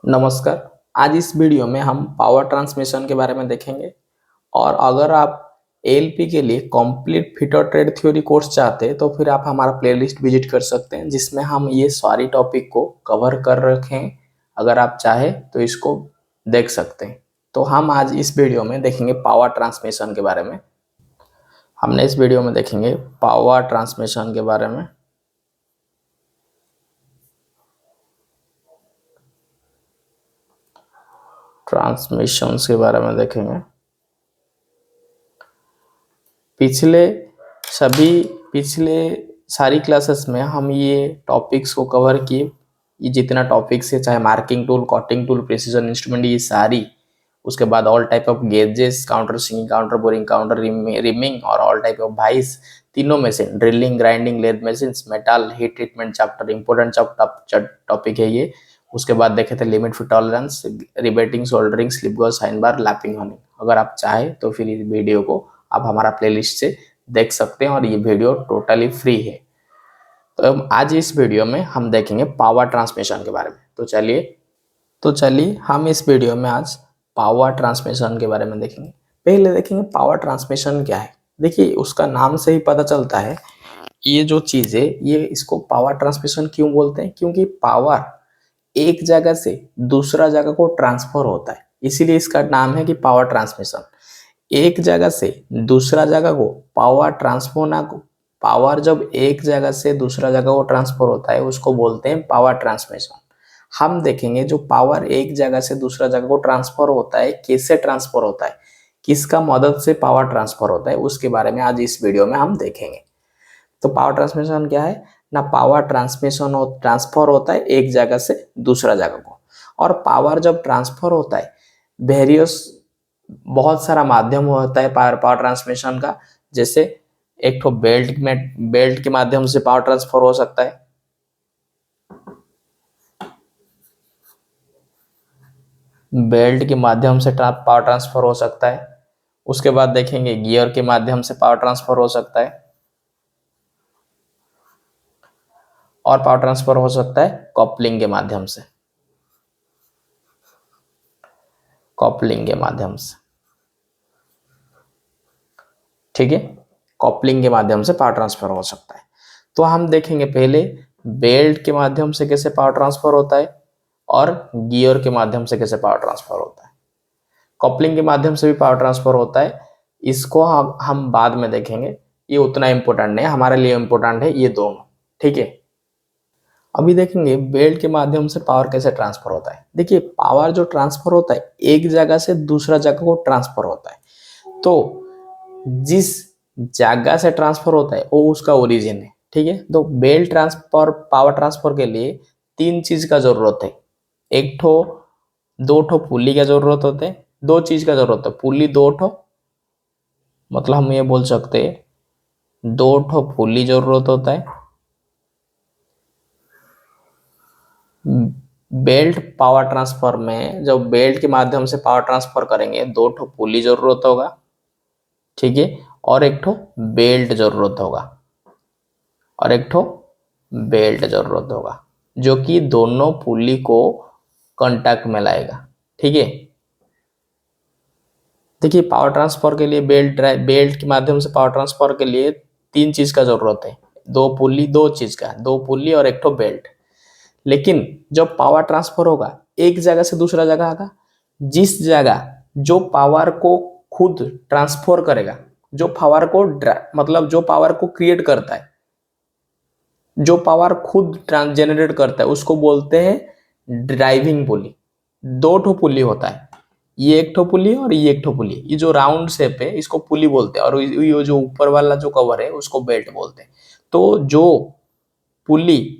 नमस्कार। आज इस वीडियो में हम पावर ट्रांसमिशन के बारे में देखेंगे। और अगर आप एएलपी के लिए complete fitter trade theory course चाहते हैं तो फिर आप हमारा प्लेलिस्ट विजिट कर सकते हैं, जिसमें हम ये सारी टॉपिक को कवर कर रखे हैं। अगर आप चाहें तो इसको देख सकते हैं। तो हम आज इस वीडियो में देखेंगे पावर ट्रांसमिशन के बारे में। हमने इस वीडियो में देखेंगे पावर ट्रांसमिशन के बारे में। ट्रांसमिशंस के बारे में देखेंगे। पिछले सारी क्लासेस में हम ये टॉपिक्स को कवर किए। ये जितना टॉपिक्स है, चाहे marking tool, cutting tool, precision instrument, ये सारी। उसके बाद all type of gauges, counter sinking, counter boring, counter reaming और ऑल टाइप ऑफ भाइस, तीनों machine, drilling, grinding, lathe machine, metal heat treatment chapter, important topic है ये। उसके बाद देखे थे limit fit tolerance, riveting, soldering, slip gauge, sine bar, lapping honing. अगर आप चाहे तो फिर इस वीडियो को आप हमारा प्लेलिस्ट से देख सकते हैं और ये वीडियो टोटली फ्री है। तो आज इस वीडियो में हम देखेंगे पावर ट्रांसमिशन के बारे में। तो चलिए हम इस वीडियो में आज पावर ट्रांसमिशन के बारे में देखेंगे। पहले देखेंगे पावर ट्रांसमिशन क्या है। देखिए, उसका नाम से ही पता चलता है। ये जो चीज है, ये इसको पावर ट्रांसमिशन क्यों बोलते हैं? क्योंकि पावर एक जगह से दूसरा जगह को ट्रांसफर होता है, इसीलिए इसका नाम है कि पावर ट्रांसमिशन। एक जगह से दूसरा जगह को पावर पावर जब एक जगह से दूसरा जगह को ट्रांसफर होता है उसको बोलते हैं पावर ट्रांसमिशन। हम देखेंगे जो पावर एक जगह से दूसरा जगह को ट्रांसफर होता है, कैसे ट्रांसफर होता है, किसका मदद से पावर ट्रांसफर होता है, उसके बारे में आज इस वीडियो में हम देखेंगे। तो पावर ट्रांसमिशन क्या है ना? पावर ट्रांसमिशन और ट्रांसफर होता है एक जगह से दूसरा जगह को। और पावर जब ट्रांसफर होता है, वेरियस बहुत सारा माध्यम होता है पावर ट्रांसमिशन का। जैसे एक तो बेल्ट के माध्यम से पावर ट्रांसफर हो सकता है। बेल्ट के माध्यम से पावर ट्रांसफर हो सकता है। उसके बाद देखेंगे गियर के माध्यम से पावर ट्रांसफर हो सकता है। और पावर ट्रांसफर हो सकता है कपलिंग के माध्यम से। ठीक है, कपलिंग के माध्यम से पावर ट्रांसफर हो सकता है। तो हम देखेंगे पहले बेल्ट के माध्यम से कैसे पावर ट्रांसफर होता है और गियर के माध्यम से कैसे पावर ट्रांसफर होता है। कपलिंग के माध्यम से भी पावर ट्रांसफर होता है, इसको हम बाद में देखेंगे। ये उतना इंपॉर्टेंट नहीं है, हमारे लिए इंपॉर्टेंट है ये दोनों। ठीक है, अभी देखेंगे बेल्ट के माध्यम से पावर कैसे ट्रांसफर होता है। देखिए, पावर जो ट्रांसफर होता है एक जगह से दूसरा जगह को ट्रांसफर होता है। तो जिस जगह से ट्रांसफर होता है वो उसका ओरिजिन है। ठीक है, तो बेल्ट ट्रांसफर, पावर ट्रांसफर के लिए तीन चीज का जरूरत है। एक ठो दो ठो पुली का जरूरत होता है। दो चीज का जरूरत है, पुली दो ठो, मतलब हम ये बोल सकते हैं दो ठो पुली जरूरत होता है। बेल्ट पावर ट्रांसफर में जब बेल्ट के माध्यम से पावर ट्रांसफर करेंगे, दो ठो पुली जरूरत होगा। ठीक है, और एक ठो बेल्ट जरूरत होगा। जो कि दोनों पुली को कांटेक्ट में लाएगा। ठीक है, देखिए पावर ट्रांसफर के लिए बेल्ट के माध्यम से पावर ट्रांसफर के लिए तीन चीज का जरूरत है। दो पुली और एक ठो बेल्ट। लेकिन जब पावर ट्रांसफर होगा एक जगह से दूसरा जगह आगा, जिस जगह जो पावर को खुद ट्रांसफर करेगा, जो पावर को मतलब जो पावर को क्रिएट करता है, जो पावर खुद जनरेट करता है, उसको बोलते हैं ड्राइविंग पुली। दो ठो पुली होता है, ये एक ठो पुली और ये एक ठो पुली। ये जो राउंड शेप है इसको पुली बोलते हैं, और ये जो ऊपर वाला जो कवर है उसको बेल्ट बोलते हैं। तो जो पुली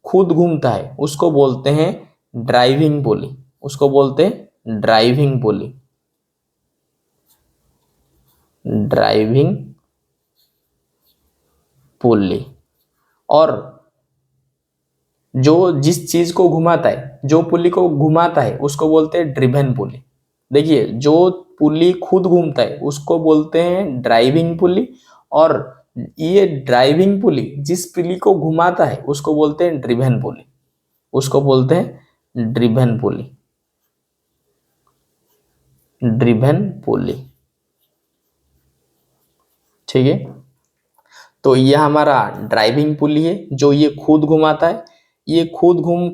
खुद घूमता है उसको बोलते हैं ड्राइविंग पुली। ड्राइविंग पुली। और जो जिस चीज को घुमाता है, जो पुली को घुमाता है, उसको बोलते हैं ड्रिवेन पुली। देखिए, जो पुली खुद घूमता है उसको बोलते हैं ड्राइविंग पुली, और ये ड्राइविंग पुली जिस पुली को घुमाता है उसको बोलते हैं ड्रिवेन पुली। ड्रिवेन पुली, ड्रिवेन पुली, ठीक है। तो यह हमारा ड्राइविंग पुली है जो ये खुद घुमाता है, ये खुद घूम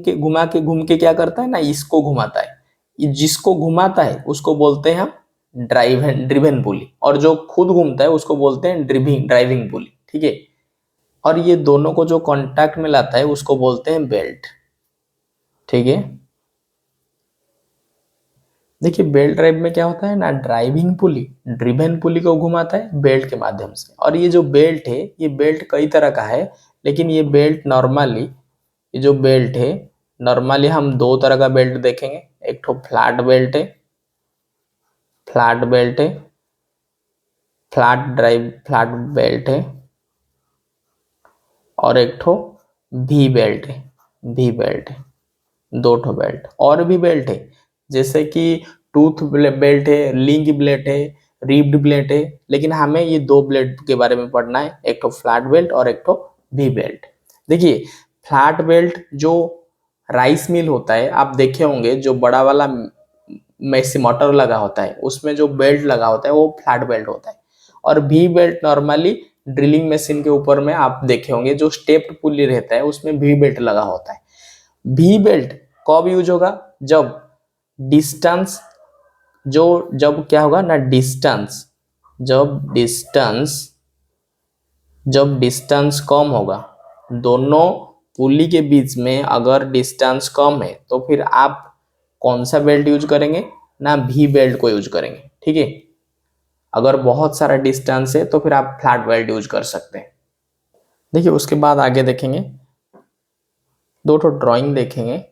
के क्या करता है ना, इसको घुमाता है। ये जिसको घुमाता है उसको बोलते हैं हम ड्रिवेन पुली, और जो खुद घूमता है उसको बोलते हैं ड्राइविंग पुली, ठीक है। और ये दोनों को जो कांटेक्ट में लाता है उसको बोलते हैं बेल्ट, ठीक है। देखिए बेल्ट ड्राइव में क्या होता है ना, ड्राइविंग पुली ड्रिवेन पुली को घुमाता है बेल्ट के माध्यम से। और ये जो बेल्ट है, ये बेल्ट कई तरह का है, लेकिन ये बेल्ट नॉर्मली, ये जो बेल्ट है नॉर्मली हम दो तरह का बेल्ट देखेंगे। एक तो फ्लैट बेल्ट है, फ्लैट बेल्ट है, फ्लैट बेल्ट है, और एक ठो वी बेल्ट है, वी बेल्ट है। दो ठो बेल्ट और भी बेल्ट है, जैसे कि टूथ बेल्ट है, लिंक बेल्ट है, रिब्ड बेल्ट है, लेकिन हमें ये दो बेल्ट के बारे में पढ़ना है, एक तो फ्लैट बेल्ट और एक तो वी बेल्ट। देखिए फ्लैट बेल्ट जो राइस मिल होता है, आप देखे होंगे जो बड़ा वाला मैसी मोटर लगा होता है उसमें जो बेल्ट लगा होता है वो फ्लैट बेल्ट होता है। और we belt normally drilling machine के ऊपर में आप देखे होंगे जो स्टेप्ड पुली रहता है उसमें वी बेल्ट लगा होता है। वी बेल्ट कब यूज होगा, जब डिस्टेंस, जो जब क्या होगा ना, डिस्टेंस, जब डिस्टेंस कम होगा, दोनों पुली के बीच में अगर डिस्टेंस कम है तो फिर आप कौन सा बेल्ट यूज करेंगे ना, वी बेल्ट को यूज करेंगे, ठीक है। अगर बहुत सारा डिस्टेंस है तो फिर आप फ्लैट बेल्ट यूज कर सकते हैं। देखिए उसके बाद आगे देखेंगे, दो ठो ड्राइंग देखेंगे।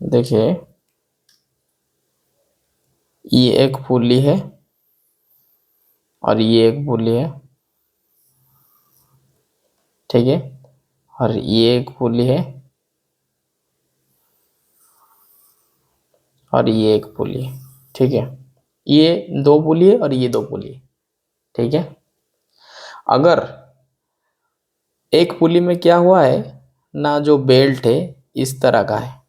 देखिए ये एक पुली है और ये एक पुली है, ठीक है। और ये एक पुली है और ये एक पुली है, ठीक है। ये दो पुली है और ये दो पुली है, ठीक है। अगर एक पुली में क्या हुआ है ना, जो बेल्ट है इस तरह का है,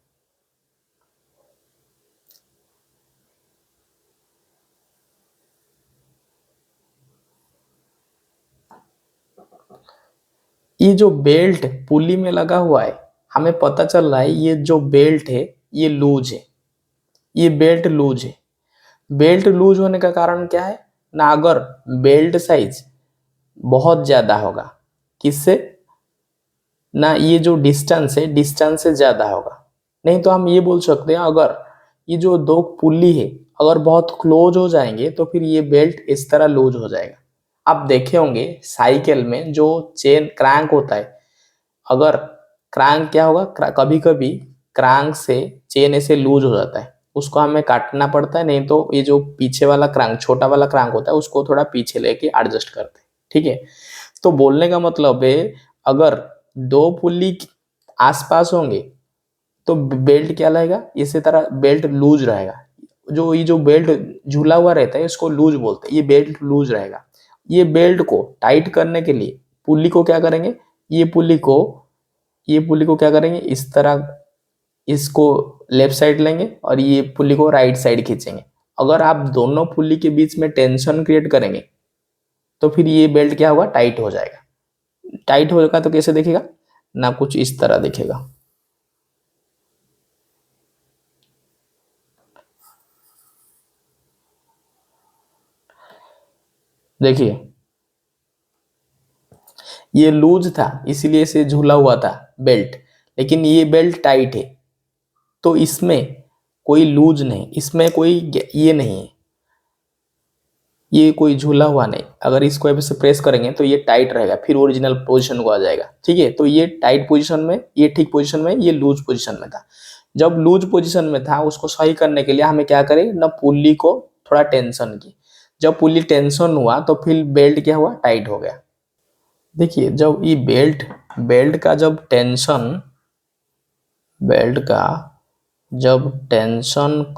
ये जो बेल्ट पुली में लगा हुआ है, हमें पता चल रहा है ये जो बेल्ट है ये लूज है, ये बेल्ट लूज है। बेल्ट लूज होने का कारण क्या है ना, अगर बेल्ट साइज बहुत ज्यादा होगा, किससे ना, ये जो डिस्टेंस है डिस्टेंस से ज्यादा होगा। नहीं तो हम ये बोल सकते हैं, अगर ये जो दो पुल्ली है अगर बहुत क्लोज हो जाएंगे तो फिर ये बेल्ट इस तरह लूज हो जाएगा। आप देखे होंगे साइकिल में जो चेन क्रैंक होता है, अगर क्रैंक क्या होगा, कभी कभी क्रैंक से चेन ऐसे लूज हो जाता है, उसको हमें काटना पड़ता है, नहीं तो ये जो पीछे वाला क्रैंक, छोटा वाला क्रैंक होता है उसको थोड़ा पीछे लेके एडजस्ट करते हैं, ठीक है। तो बोलने का मतलब है, अगर दो पुल्ली आसपास होंगे तो बेल्ट क्या रहेगा, इसी तरह बेल्ट लूज रहेगा। जो ये जो बेल्ट झूला हुआ रहता है इसको लूज बोलते हैं, ये बेल्ट लूज रहेगा। ये बेल्ट को टाइट करने के लिए पुल्ली को क्या करेंगे, ये पुल्ली को ये पुल्ली को क्या करेंगे, इस तरह इसको लेफ्ट साइड लेंगे और ये पुल्ली को राइट साइड खींचेंगे। अगर आप दोनों पुल्ली के बीच में टेंशन क्रिएट करेंगे तो फिर ये बेल्ट क्या होगा, टाइट हो जाएगा। टाइट होगा तो कैसे दिखेगा ना, कुछ इस तरह दिखेगा। देखिए ये लूज था इसीलिए इसे झूला हुआ था बेल्ट, लेकिन ये बेल्ट टाइट है तो इसमें कोई लूज नहीं, इसमें कोई ये नहीं है, ये कोई झूला हुआ नहीं। अगर इसको ऐसे प्रेस करेंगे तो ये टाइट रहेगा, फिर ओरिजिनल पोजीशन को आ जाएगा, ठीक है। तो ये टाइट पोजीशन में, ये ठीक पोजीशन में, ये लूज पोजीशन में था। जब लूज पोजीशन में था उसको सही करने के लिए हमें क्या करें ना, पुल्ली को थोड़ा टेंशन की। जब पुल्ली टेंशन हुआ तो फिर बेल्ट क्या हुआ, टाइट हो गया। देखिए जब ये बेल्ट का बेल्ट का जब टेंशन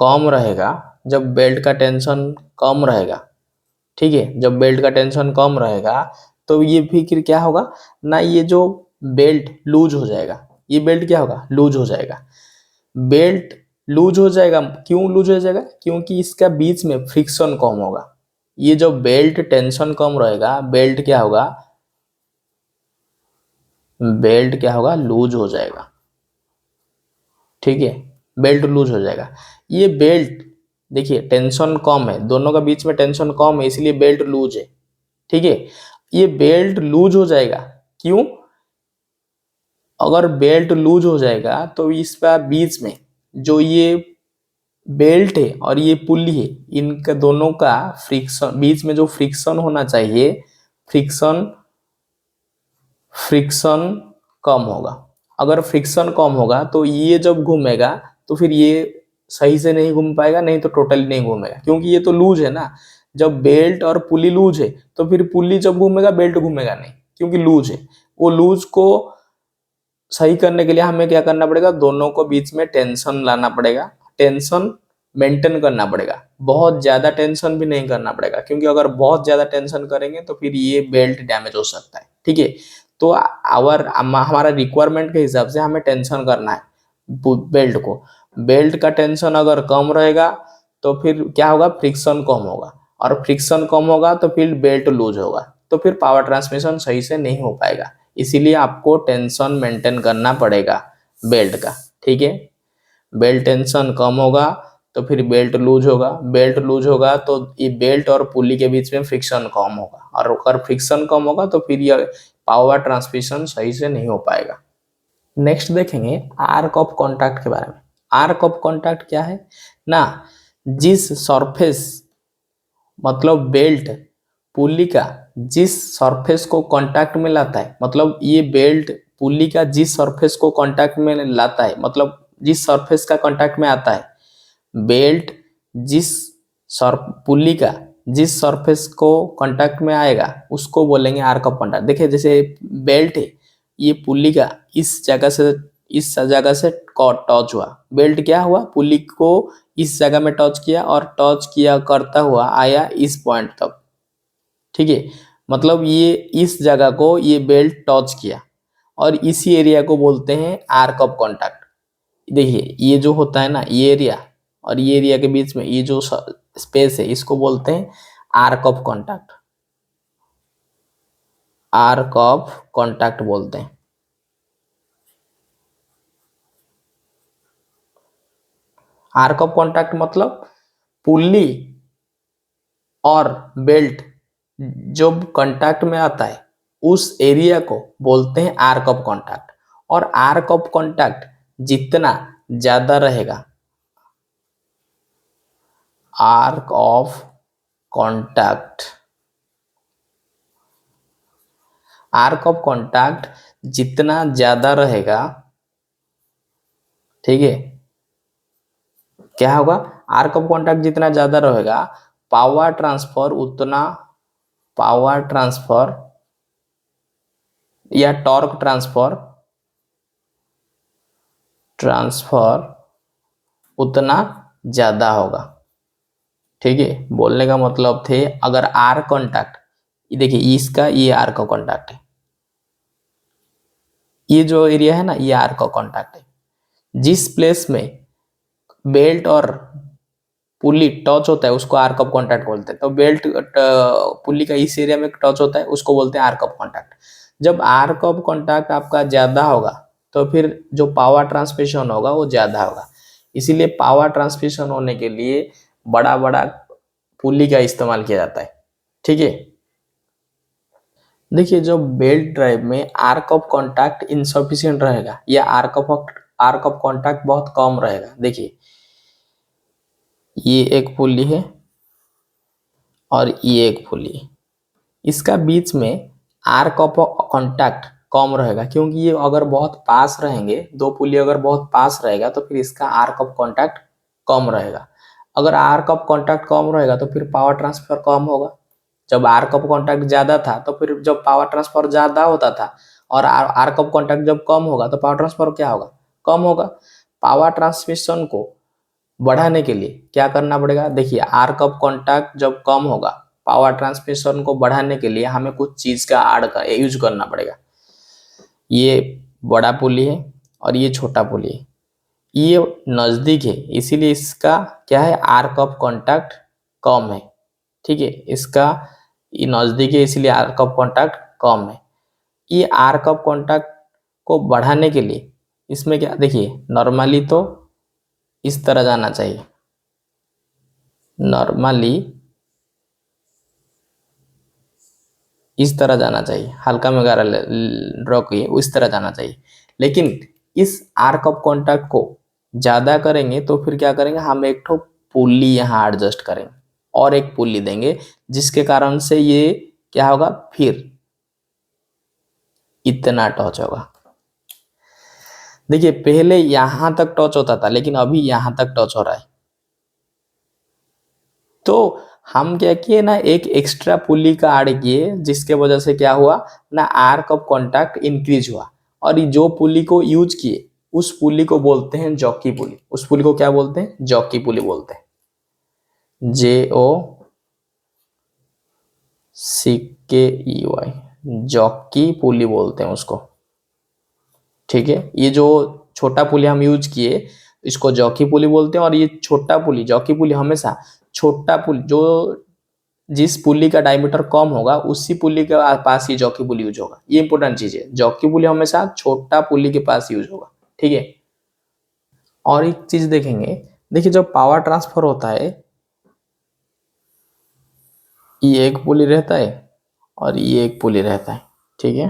कम रहेगा, जब बेल्ट का टेंशन कम रहेगा, ठीक है, जब बेल्ट का टेंशन कम रहेगा तो ये फिर क्या होगा ना, ये जो बेल्ट लूज हो जाएगा, ये बेल्ट क्या होगा, लूज हो जाएगा। बेल्ट लूज हो जाएगा, क्यों लूज हो जाएगा, क्योंकि इसका बीच में फ्रिक्शन कम होगा। ये जो बेल्ट टेंशन कम रहेगा, बेल्ट क्या होगा, बेल्ट क्या होगा, लूज हो जाएगा। ठीक है, बेल्ट लूज हो जाएगा। ये बेल्ट देखिए टेंशन कम है, दोनों का बीच में टेंशन कम है, इसलिए बेल्ट लूज है। ठीक है, ये बेल्ट लूज हो जाएगा, क्यों, अगर बेल्ट लूज हो जाएगा तो इसका बीच में जो ये बेल्ट है और ये पुल्ली है, इनका दोनों का फ्रिक्शन, बीच में जो फ्रिक्शन होना चाहिए, फ्रिक्शन फ्रिक्शन कम होगा। अगर फ्रिक्शन कम होगा तो ये जब घूमेगा तो फिर ये सही से नहीं घूम पाएगा, नहीं तो टोटली नहीं घूमेगा, क्योंकि ये तो लूज है ना। जब बेल्ट और पुली लूज है तो फिर पुली जब घूमेगा बेल्ट घूमेगा नहीं, क्योंकि लूज है। वो लूज को सही करने के लिए हमें क्या करना पड़ेगा, दोनों को बीच में टेंशन लाना पड़ेगा, टेंशन मेंटेन करना पड़ेगा। बहुत ज्यादा टेंशन भी नहीं करना पड़ेगा, क्योंकि अगर बहुत ज्यादा टेंशन करेंगे तो फिर ये बेल्ट डैमेज हो सकता है। ठीक है, तो हमारा रिक्वायरमेंट के हिसाब से हमें टेंशन करना है बेल्ट को। बेल्ट का टेंशन अगर कम रहेगा तो फिर क्या होगा, फ्रिक्शन कम होगा, और फ्रिक्शन कम होगा तो फिर बेल्ट लूज होगा, तो फिर पावर ट्रांसमिशन सही से नहीं हो पाएगा। इसीलिए आपको टेंशन मेंटेन करना पड़ेगा बेल्ट का। ठीक है, बेल्ट टेंशन कम होगा तो फिर बेल्ट लूज होगा, बेल्ट लूज होगा तो ये बेल्ट और पुली के बीच में फ्रिक्शन कम होगा, और अगर फ्रिक्शन कम होगा तो फिर ये पावर ट्रांसमिशन सही से नहीं हो पाएगा। नेक्स्ट देखेंगे आर्क ऑफ कॉन्टैक्ट के बारे में। आर्क ऑफ कॉन्टैक्ट क्या है ना, जिस सरफेस मतलब बेल्ट पुली का जिस सरफेस को कांटेक्ट में लाता है, मतलब ये बेल्ट पुली का जिस सरफेस को कांटेक्ट में लाता है, मतलब जिस सरफेस का कांटेक्ट में आता है, बेल्ट जिस पुली का जिस सरफेस को कांटेक्ट में आएगा उसको बोलेंगे आर्क ऑफ कांटेक्ट। देखिए जैसे बेल्ट है, ये पुली का इस जगह से टच हुआ, बेल्ट क्या हुआ, पुली को इस जगह में टच किया और टच किया करता हुआ आया इस पॉइंट तक। ठीक है, मतलब ये इस जगह को ये बेल्ट टच किया, और इसी एरिया को बोलते हैं आर्क ऑफ कांटेक्ट। देखिए ये जो होता है ना, ये एरिया और ये एरिया के बीच में ये जो स्पेस है, इसको बोलते हैं arc of contact, arc of contact बोलते हैं। आर्क ऑफ कांटेक्ट मतलब पुल्ली और बेल्ट जब कांटेक्ट में आता है उस एरिया को बोलते हैं आर्क ऑफ कांटेक्ट। और आर्क ऑफ कांटेक्ट जितना ज्यादा रहेगा, arc of contact, arc of contact जितना ज्यादा रहेगा, ठीक है, क्या होगा, आर्क ऑफ कांटेक्ट जितना ज्यादा रहेगा, पावर ट्रांसफर उतना, पावर ट्रांसफर या टॉर्क ट्रांसफर ट्रांसफर उतना ज्यादा होगा। ठीक है, बोलने का मतलब थे अगर आर कांटेक्ट, देखिए इसका ये आर का कांटेक्ट है, ये जो एरिया है ना ये आर का कांटेक्ट है। जिस प्लेस में बेल्ट और पुली टच होता है उसको आर्क ऑफ कांटेक्ट बोलते हैं। तो बेल्ट पुली का इस एरिया में टच होता है उसको बोलते हैं आर्क ऑफ कांटेक्ट। जब आर्क ऑफ कांटेक्ट आपका ज्यादा होगा तो फिर जो पावर ट्रांसमिशन होगा वो ज्यादा होगा। इसीलिए पावर ट्रांसमिशन होने के लिए बड़ा बड़ा पुली का इस्तेमाल किया जाता है। ठीक है, देखिए जो बेल्ट ड्राइव में आर्क ऑफ कांटेक्ट इनसफिशिएंट रहेगा या आर्क ऑफ कांटेक्ट बहुत कम रहेगा। देखिए ये एक पुली है और ये एक पुली है, इसका बीच में आर्क ऑफ कांटेक्ट कम रहेगा, क्योंकि ये अगर बहुत पास रहेंगे, दो पुली अगर बहुत पास रहेगा तो फिर इसका आर्क ऑफ कांटेक्ट कम रहेगा। अगर आर्क ऑफ कांटेक्ट कम रहेगा तो फिर पावर ट्रांसफर कम होगा। जब आर्क ऑफ कांटेक्ट ज्यादा था तो फिर जब पावर ट्रांसफर ज्यादा होता था, और आर्क ऑफ कांटेक्ट जब कम होगा तो पावर ट्रांसफर क्या होगा, कम होगा। पावर ट्रांसमिशन को बढ़ाने के लिए क्या करना पड़ेगा, देखिए आर्क ऑफ कांटेक्ट जब कम होगा, पावर ट्रांसमिशन को बढ़ाने के लिए हमें कुछ चीज का यूज करना पड़ेगा। ये बड़ा पुली है और ये छोटा पुली है, ये नजदीक है, इसीलिए इसका क्या है, आर्क ऑफ कांटेक्ट कम है। ठीक है, इसका ये नजदीक है इसीलिए आर्क ऑफ कांटेक्ट कम है। ये आर्क ऑफ कांटेक्ट को बढ़ाने के लिए इसमें क्या, देखिए नॉर्मली तो इस तरह जाना चाहिए, नॉर्मली इस तरह जाना चाहिए, हल्का में गारा ड्रॉ किए इस तरह जाना चाहिए। लेकिन इस आर्क ऑफ कांटेक्ट को ज्यादा करेंगे तो फिर क्या करेंगे, हम एक ठो पुल्ली यहाँ एडजस्ट करेंगे और एक पुल्ली देंगे, जिसके कारण से ये क्या होगा, फिर इतना टच होगा। देखिए पहले यहां तक टच होता था लेकिन अभी यहां तक टच हो रहा है। तो हम क्या किए ना, एक एक्स्ट्रा पुली का ऐड किए, जिसके वजह से क्या हुआ ना, आर्क ऑफ कांटेक्ट इंक्रीज हुआ। और ये जो पुली को यूज किए उस पुली को बोलते हैं जॉकी पुली। उस पुली को क्या बोलते हैं, जॉकी पुली बोलते हैं, JOCKEY, जॉकी पुली बोलते हैं उसको। ठीक है, ये जो छोटा पुली हम यूज किए इसको जॉकी पुली बोलते हैं, और ये छोटा पुली जॉकी पुली हमेशा छोटा पुली, जो जिस पुली का डायमीटर कम होगा उसी पुली के पास ही जॉकी पुली यूज होगा। ये इंपॉर्टेंट चीज है, जॉकी पुली हमेशा छोटा पुली के पास यूज होगा। ठीक है, और एक चीज देखेंगे, देखिए जब पावर ट्रांसफर होता है ये एक पुली रहता है और ये एक पुली रहता है। ठीक है,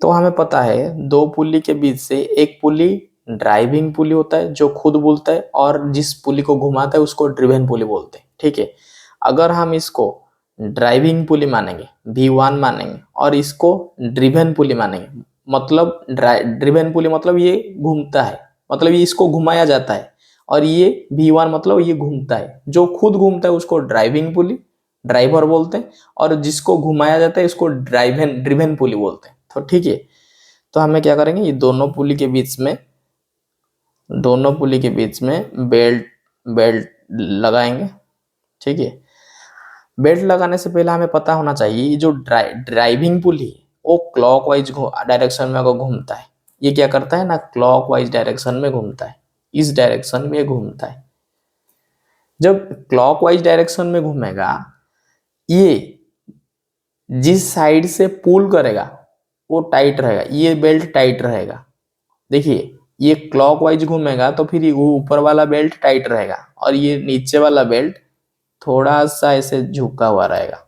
तो हमें पता है दो पुली के बीच से एक पुली ड्राइविंग पुली होता है जो खुद बोलता है, और जिस पुली को घुमाता है उसको ड्रिवेन पुली बोलते हैं। ठीक है, अगर हम इसको ड्राइविंग पुली मानेंगे, V1 मानेंगे, और इसको ड्रिवेन पुली मानेंगे, मतलब ड्रिवेन पुली मतलब ये घूमता है, मतलब ये इसको घुमाया जाता है, और ये V1 मतलब ये घूमता है, जो खुद घूमता है उसको ड्राइविंग पुली ड्राइवर बोलते हैं, और जिसको घुमाया जाता है इसको ड्रिवेन पुली बोलते हैं। तो ठीक है, तो हमें क्या करेंगे, ये दोनों पुली के बीच में बेल्ट बेल्ट लगाएंगे। ठीक है, बेल्ट लगाने से पहले हमें पता होना चाहिए ये जो ड्राइविंग पुली है वो क्लॉकवाइज डायरेक्शन में अगर घूमता है, ये क्या करता है ना, क्लॉकवाइज डायरेक्शन में घूमता है, इस डायरेक्शन में घूमता है। जब क्लॉकवाइज डायरेक्शन में घूमेगा, ये जिस साइड से पुल करेगा वो टाइट रहेगा, ये बेल्ट टाइट रहेगा। देखिए ये क्लॉकवाइज घूमेगा तो फिर ये ऊपर वाला बेल्ट टाइट रहेगा, और ये नीचे वाला बेल्ट थोड़ा सा ऐसे झुका हुआ रहेगा,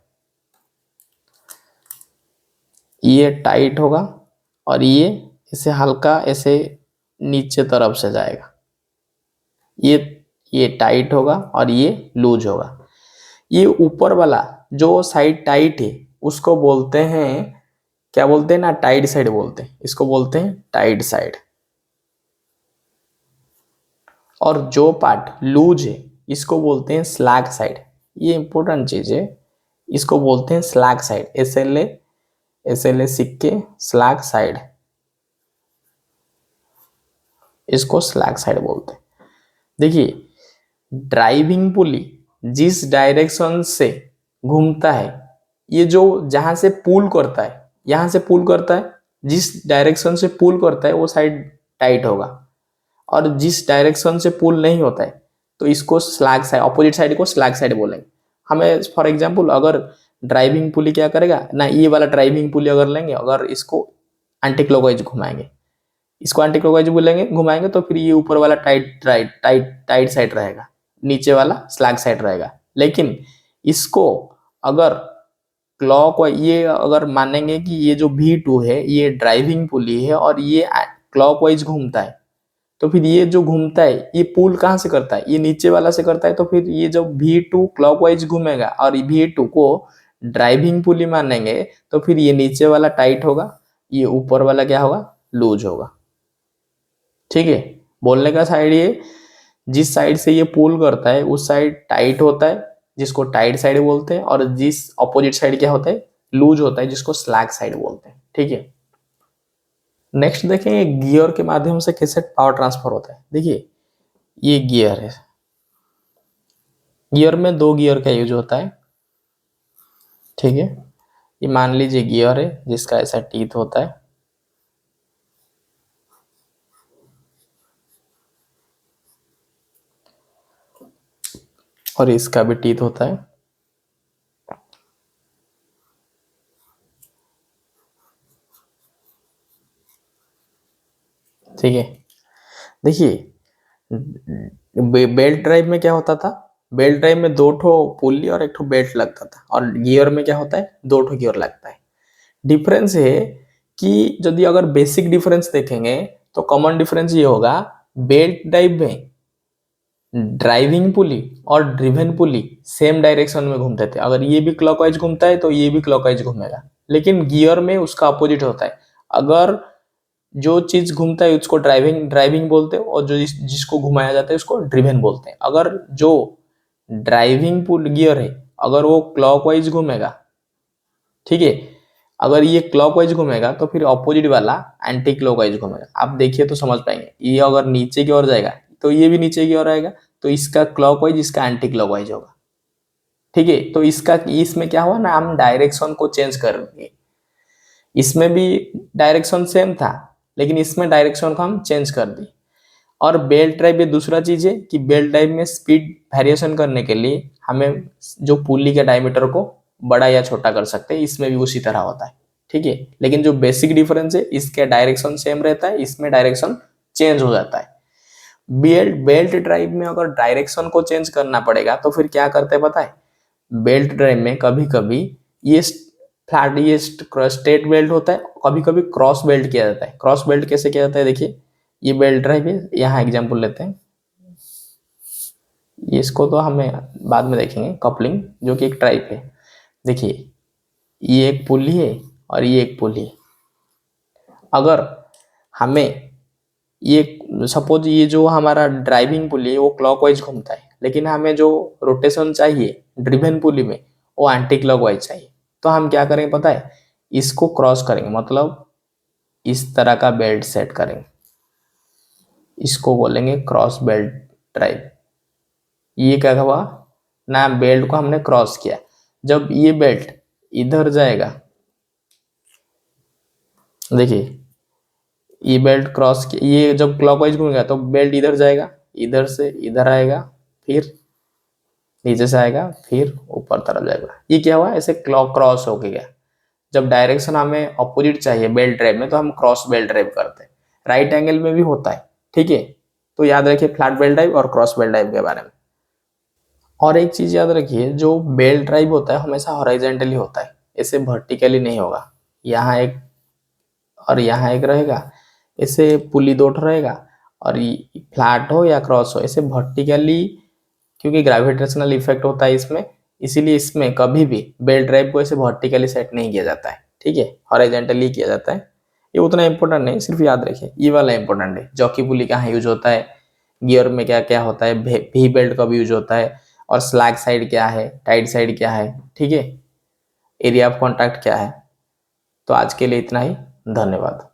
ये टाइट होगा, और ये इसे हल्का ऐसे नीचे तरफ से जाएगा, ये टाइट होगा और ये लूज होगा। ये ऊपर वाला जो साइड टाइट है उसको बोलते हैं, क्या बोलते हैं ना, टाइट साइड बोलते हैं, इसको बोलते हैं टाइट साइड। और जो पार्ट लूज है इसको बोलते हैं स्लैक साइड। ये इंपॉर्टेंट चीज है, इसको बोलते हैं स्लैक साइड, SLA सीख के स्लैक साइड, इसको स्लैक साइड बोलते हैं। देखिए ड्राइविंग पुली जिस डायरेक्शन से घूमता है, ये जो जहां से पुल करता है, यहां से पुल करता है, जिस डायरेक्शन से पुल करता है वो साइड टाइट होगा, और जिस डायरेक्शन से पुल नहीं होता है तो इसको स्लैक साइड, अपोजिट साइड को स्लैक साइड बोलेंगे। हमें फॉर एग्जांपल अगर ड्राइविंग पुली क्या करेगा ना, ये वाला ड्राइविंग पुली अगर लेंगे, अगर इसको एंटी क्लॉकवाइज घुमाएंगे, इसको एंटी क्लॉकवाइज बोलेंगे घुमाएंगे, तो फिर ये ऊपर वाला टाइट साइड रहेगा, नीचे वाला स्लैक साइड रहेगा। लेकिन इसको अगर क्लॉकवाइज, ये अगर मानेंगे कि ये जो V2 है ये ड्राइविंग पुली है और ये क्लॉकवाइज घूमता है, तो फिर ये जो घूमता है ये पुल कहाँ से करता है, ये नीचे वाला से करता है, तो फिर ये जो V2 क्लॉकवाइज घूमेगा और V2 को ड्राइविंग पुली मानेंगे, तो फिर ये नीचे वाला टाइट होगा, ये ऊपर वाला क्या होगा, लूज होगा। ठीक है, बोलने का साइड ये, जिस साइड से ये पुल करता है उस साइड टाइट होता है जिसको टाइट साइड बोलते हैं, और जिस अपोजिट साइड क्या होता है, लूज होता है, जिसको स्लैक साइड बोलते हैं। ठीक है, नेक्स्ट देखेंगे गियर के माध्यम से कैसे पावर ट्रांसफर होता है। देखिए ये गियर है, गियर में दो गियर का यूज होता है। ठीक है, ये मान लीजिए गियर है जिसका ऐसा टीथ होता है, और इसका भी टीथ होता है। ठीक है, देखिए बेल्ट ड्राइव में क्या होता था, बेल्ट ड्राइव में दो ठो पुल्ली और एक ठो बेल्ट लगता था, और गियर में क्या होता है, दो ठो गियर लगता है। डिफरेंस है कि यदि अगर बेसिक डिफरेंस देखेंगे तो कॉमन डिफरेंस ये होगा, बेल्ट ड्राइव में ड्राइविंग पुली और ड्रिवन पुली सेम डायरेक्शन में घूमते थे, अगर ये भी क्लॉकवाइज घूमता है तो ये भी क्लॉकवाइज घूमेगा। लेकिन गियर में उसका अपोजिट होता है, अगर जो चीज घूमता है उसको ड्राइविंग ड्राइविंग बोलते हैं, और जो जिसको घुमाया जाता है उसको ड्रिवन बोलते हैं। अगर जो ड्राइविंग पुल गियर है अगर वो क्लॉकवाइज घूमेगा, ठीक है, अगर ये क्लॉकवाइज घूमेगा तो फिर ऑपोजिट वाला एंटी क्लॉकवाइज घूमेगा। आप देखिए तो समझ पाएंगे, ये अगर नीचे की ओर जाएगा तो ये भी नीचे की ओर आएगा, तो इसका क्लॉकवाइज इसका एंटी क्लॉकवाइज होगा। ठीक है, तो इसका इसमें क्या हुआ ना, हम डायरेक्शन को चेंज करेंगे। इसमें भी डायरेक्शन सेम था लेकिन इसमें डायरेक्शन को हम चेंज कर दी। और बेल्ट ड्राइव में दूसरा चीज है कि बेल्ट ड्राइव में स्पीड वेरिएशन करने के लिए हमें जो पुली के डायमीटर को बड़ा या छोटा कर सकते हैं, इसमें भी उसी तरह होता है। ठीक है, लेकिन जो बेसिक डिफरेंस है, इसके डायरेक्शन सेम रहता है, इसमें डायरेक्शन चेंज हो जाता है। बेल्ट बेल्ट ड्राइव में अगर डायरेक्शन को चेंज करना पड़ेगा तो फिर क्या करते हैं पता है, बेल्ट ड्राइव में कभी कभी ये फ्लैट ये स्ट्रेट बेल्ट होता है, कभी कभी क्रॉस बेल्ट किया जाता है। क्रॉस बेल्ट कैसे किया जाता है, देखिए ये बेल्ट ड्राइव है, यहाँ एग्जाम्पल लेते हैं, इसको तो हमें बाद में देखेंगे, कपलिंग जो कि एक टाइप है। देखिए ये एक पुली है और ये एक पुली है। अगर हमें ये सपोज ये जो हमारा ड्राइविंग पुली है वो क्लॉकवाइज घूमता है, लेकिन हमें जो रोटेशन चाहिए ड्रिवन पुली में वो एंटी क्लॉकवाइज चाहिए, तो हम क्या करेंगे पता है, इसको क्रॉस करेंगे, मतलब इस तरह का बेल्ट सेट करेंगे, इसको बोलेंगे क्रॉस बेल्ट ड्राइव। ये क्या हुआ ना, बेल्ट को हमने क्रॉस किया, जब ये बेल्ट इधर जाएगा, देखिए ये बेल्ट क्रॉस किया, ये जब क्लॉकवाइज घूमेगा तो बेल्ट इधर जाएगा, इधर से इधर आएगा, फिर नीचे से आएगा, फिर ऊपर तरफ जाएगा। ये क्या हुआ, ऐसे क्लॉक क्रॉस हो गया। जब डायरेक्शन हमें अपोजिट चाहिए बेल्ट ड्राइव में तो हम क्रॉस बेल्ट ड्राइव करते हैं। राइट एंगल में भी होता है। ठीक है, तो याद रखिए फ्लैट बेल्ट ड्राइव और क्रॉस बेल्ट ड्राइव के बारे में। और एक चीज याद रखिए, जो बेल्ट ड्राइव होता है हमेशा हॉरिजॉन्टली होता है, ऐसे वर्टिकली नहीं होगा। यहाँ एक और यहाँ एक रहेगा, ऐसे पुली दो रहेगा, और फ्लैट हो या क्रॉस हो ऐसे वर्टिकली, क्योंकि ग्रेविटेशनल इफेक्ट होता है इसमें, इसीलिए इसमें कभी भी बेल्ट ड्राइव को ऐसे वर्टिकली सेट नहीं किया जाता है। ठीक है, हॉरिजॉन्टली किया जाता है। ये उतना इंपॉर्टेंट नहीं, सिर्फ याद रखिए ये वाला इंपॉर्टेंट है, जॉकी पुली कहाँ यूज होता है, गियर में क्या क्या होता है, भी बेल्ट कब यूज होता है, और स्लैग साइड क्या है, टाइट साइड क्या है, ठीक है, एरिया ऑफ कॉन्टैक्ट क्या है। तो आज के लिए इतना ही, धन्यवाद।